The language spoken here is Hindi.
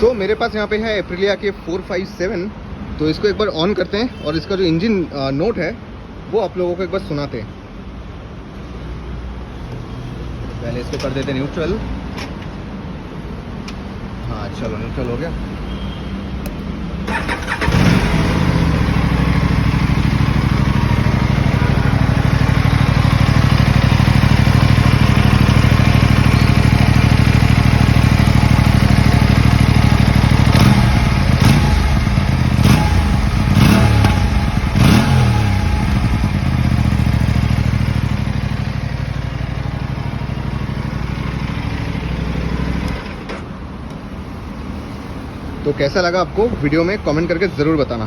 सो मेरे पास यहाँ पे है एप्रिलिया के 457। तो इसको एक बार ऑन करते हैं और इसका जो इंजन नोट है वो आप लोगों को एक बार सुनाते हैं। पहले इसको कर देते हैं न्यूट्रल। हाँ चलो न्यूट्रल हो गया। तो कैसा लगा आपको वीडियो में कमेंट करके ज़रूर बताना।